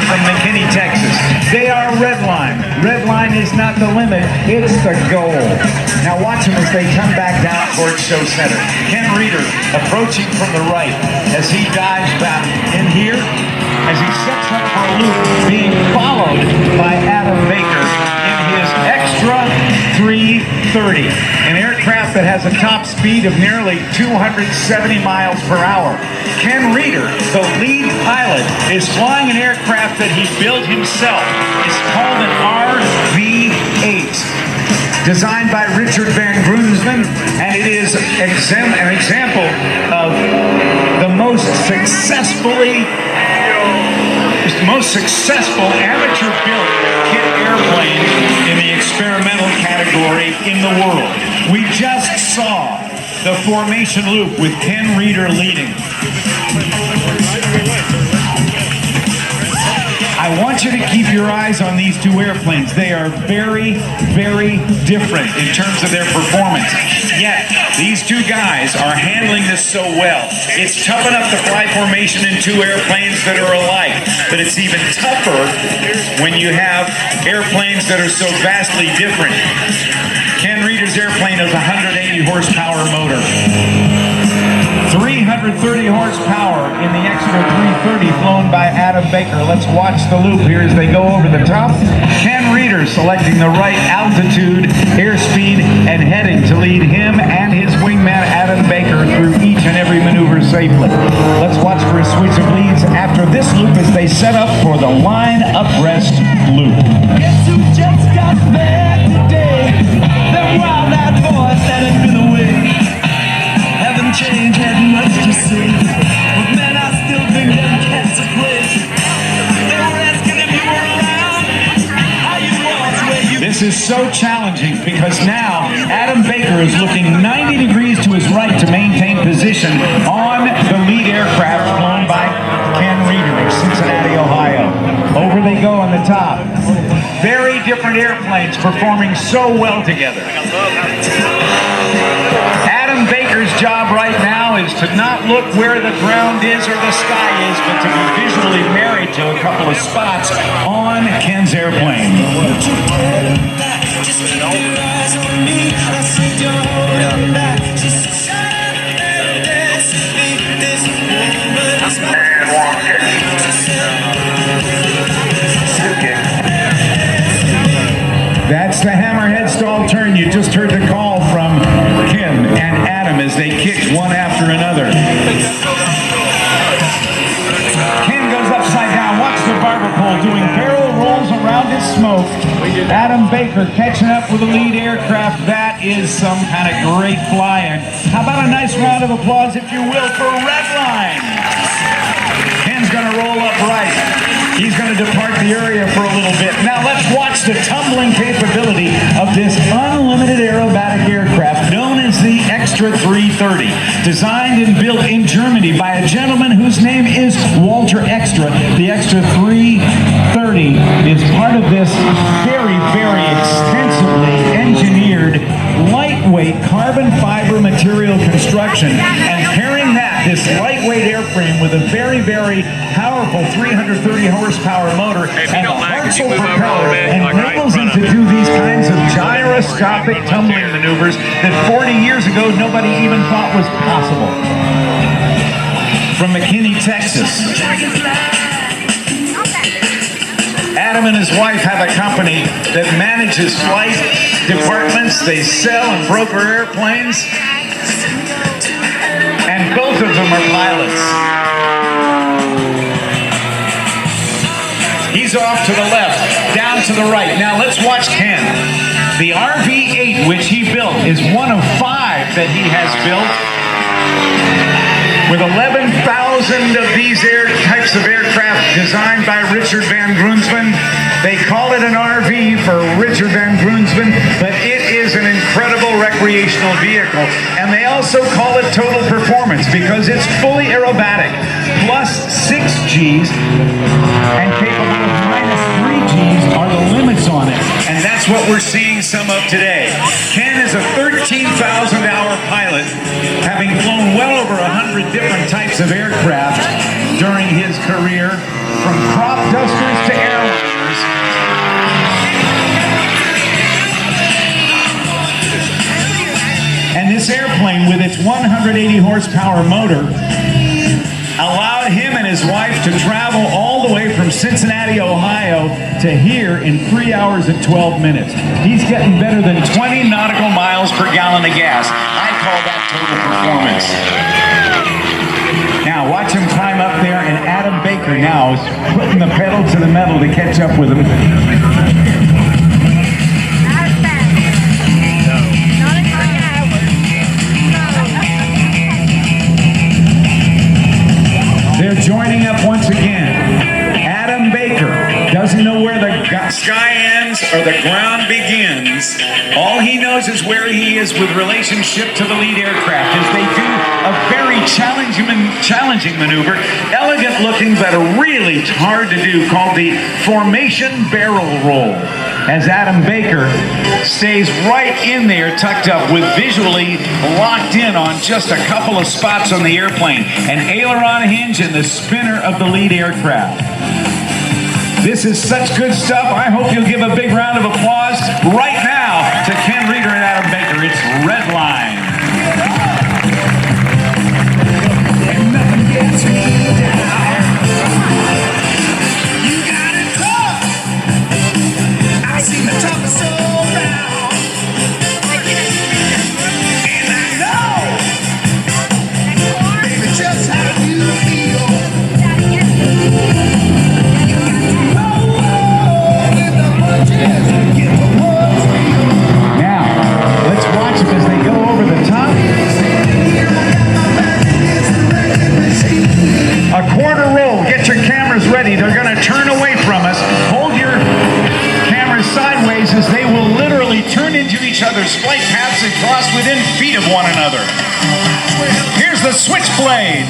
from McKinney, Texas. They are Redline. Redline is not the limit, it's the goal. Now watch them as they come back down towards Show Center. Ken Rieder approaching from the right as he dives back in here, as he sets up for a loop, being followed by Adam Baker in his extra 330, an aircraft that has a top speed of nearly 270 miles per hour. Ken Rieder, the lead pilot, is flying an aircraft that he built himself. It's called an RV-8, designed by Richard Van Grunsven, and it is an example of the most successful amateur-built kit airplane in the experimental category in the world. We just saw the formation loop with Ken Rieder leading. I want you to keep your eyes on these two airplanes. They are very, very different in terms of their performance. Yet, these two guys are handling this so well. It's tough enough to fly formation in two airplanes that are alike, but it's even tougher when you have airplanes that are so vastly different. Ken Rieder's airplane is a 180 horsepower motor. 330 horsepower in the extra 330 flown by Adam Baker. Let's watch the loop here as they go over the top. Ken Rieder selecting the right altitude, airspeed, and heading to lead him and his wingman Adam Baker through each and every maneuver safely. Let's watch for a switch of leads after this loop as they set up for the line uprest loop. Guess who just got back today? That wild-eyed boy standing through the way. Haven't changed, had much to say, but man, I still think them cats are crazy. They were asking if you were around, how you was, where you... This is so challenging because now Adam Baker is looking 90 degrees to his right to maintain position on the lead aircraft flown by Ken Rieder of Cincinnati, Ohio. Over they go on the top. Very different airplanes performing so well together. Adam Baker's job right now is to not look where the ground is or the sky is, but to be visually married to a couple of spots on Ken's airplane. That's the hammerhead stall turn. You just heard the call from Kim and Adam as they kick one after another. Ken goes upside down. Watch the barber pole doing barrel rolls around his smoke. Adam Baker catching up with the lead aircraft. That is some kind of great flying. How about a nice round of applause, if you will, for Redline? Ken's going to roll up right. He's going to depart the area for a little bit. Now let's watch the tumbling capability of this unlimited aerobatic aircraft known as the Extra 330. Designed and built in Germany by a gentleman whose name is Walter Extra. The Extra 330 is part of this very, very extensively engineered lightweight carbon fiber material construction, and pairing this lightweight airframe with a very, very powerful 330 horsepower motor and a Hartzell propeller enables him to do these kinds of gyroscopic tumbling maneuvers that 40 years ago nobody even thought was possible. From McKinney, Texas, Adam and his wife have a company that manages flight departments. They sell and broker airplanes, and both of them are pilots. He's off to the left, down to the right. Now let's watch Ken. The RV-8, which he built, is one of 5 that he has built. With 11,000 of these types of aircraft designed by Richard Van Grunsven. They call it an RV for Richard Van Grunsven, but it is an incredible recreational vehicle. And they also call it total performance because it's fully aerobatic, plus 6 Gs, and capable of minus 3 Gs are the limits on it. And that's what we're seeing some of today. Ken is a 13,000-hour pilot, having flown well over 100 different types of aircraft during his career, from crop dusters to airliners. And this airplane, with its 180 horsepower motor, allowed him and his wife to travel all the way from Cincinnati, Ohio to here in 3 hours and 12 minutes. He's getting better than 20 nautical miles per gallon of gas. I call that total performance. Now watch him climb up there, and Adam Baker now is putting the pedal to the metal to catch up with him. They're joining up once again. Adam Baker doesn't know where the sky ends or the ground begins. All he knows is where he is with relationship to the lead aircraft as they do a very challenging maneuver, elegant looking but really hard to do, called the formation barrel roll. As Adam Baker stays right in there, tucked up, with visually locked in on just a couple of spots on the airplane, an aileron hinge and the spinner of the lead aircraft. This is such good stuff. I hope you'll give a big round of applause right now to Ken Rieder and Adam Baker. It's Redline. And nothing gets me down. You got it tough. I seen the toughest around. And I know, baby, just how you feel. Now, let's watch them as they go over the top. A quarter roll. Get your cameras ready. They're going to turn away from us. Hold your cameras sideways as they will literally turn into each other's flight paths and cross within feet of one another. Here's the switchblade.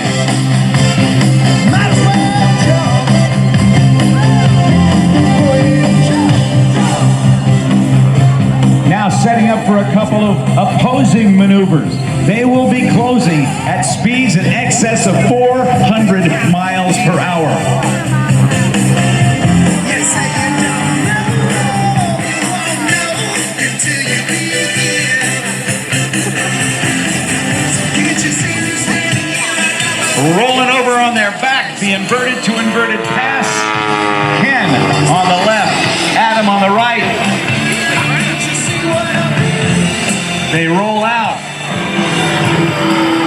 Now setting up for a couple of opposing maneuvers. They will be closing at speeds in excess of 400 miles per hour. Yes, I don't know until you begin. Can't you see this hand? Rolling over on their back, the inverted to inverted pass. Ken on the left, Adam on the right. They roll out.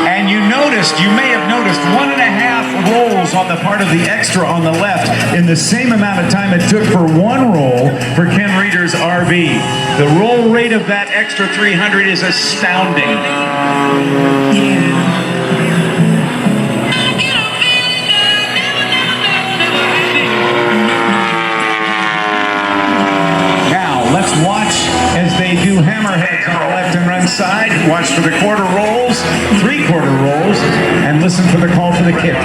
And you may have noticed 1.5 rolls on the part of the extra on the left in the same amount of time it took for one roll for Ken Rieder's RV. The roll rate of that extra 300 is astounding. Now, let's watch as they do hammerheads on the left and right side. Watch for the quarter rolls, 3/4 rolls, and listen for the call for the kick.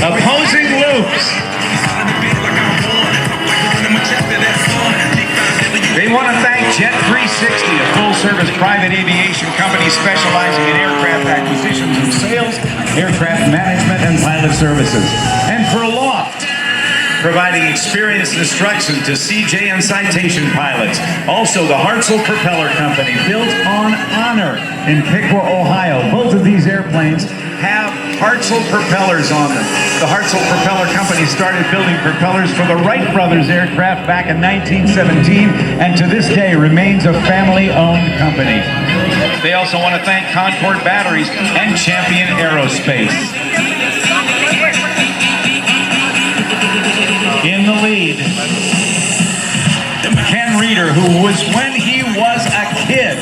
Opposing loops. They want to thank Jet 360, a full-service private aviation company specializing in aircraft acquisitions and sales, aircraft management, and pilot services. And for Loft, providing experienced instruction to CJ and Citation pilots. Also, the Hartzell Propeller Company, built on honor in Piqua, Ohio. Both of these airplanes have Hartzell propellers on them. The Hartzell Propeller Company started building propellers for the Wright brothers aircraft back in 1917, and to this day remains a family-owned company. They also want to thank Concord Batteries and Champion Aerospace. In the lead, Ken Rieder, who was, when he was a kid,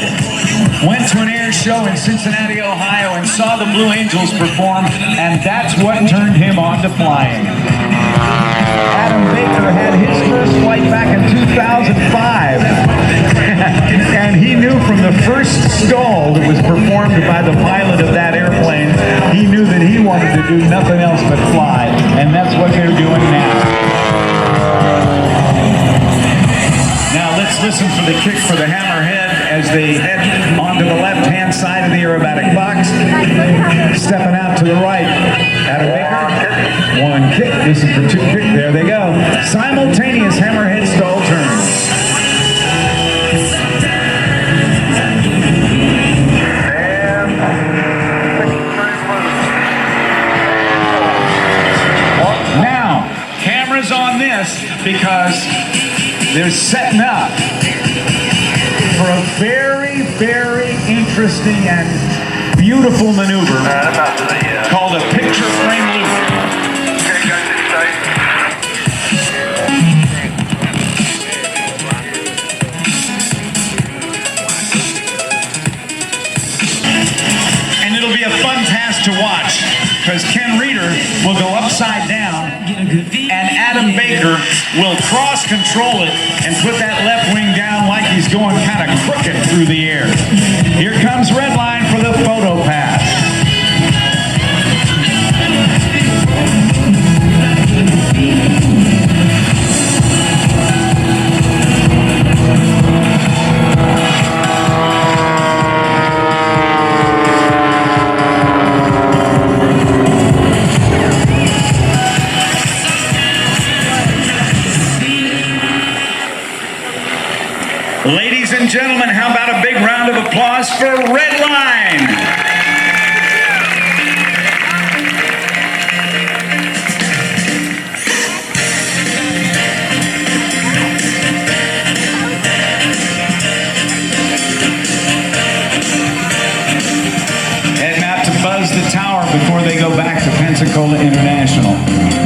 went to an air show in Cincinnati, Ohio, and saw the Blue Angels perform, and that's what turned him on to flying. Adam Baker had his first flight back in 2005, and he knew from the first stall that was performed by the pilot of that airplane, he knew that he wanted to do nothing else but fly, and that's what they're doing now. Now let's listen for the kick for the hammerhead as they head onto the left-hand side of the aerobatic box. Stepping out to the right, Adam Baker. One kick, this is for two kick, there they go. Simultaneous hammerhead stall turns. Now, cameras on this because they're setting up for a very, very interesting and beautiful maneuver called a picture frame loop. And it'll be a fun task to watch because Ken Rieder will go upside down and Adam Baker will cross control it and put that left wing down like he's going kind of crooked through the air. Here comes Redline for the photo pass. Ladies and gentlemen, how about a big round of applause for Redline? Heading out to buzz the tower before they go back to Pensacola International.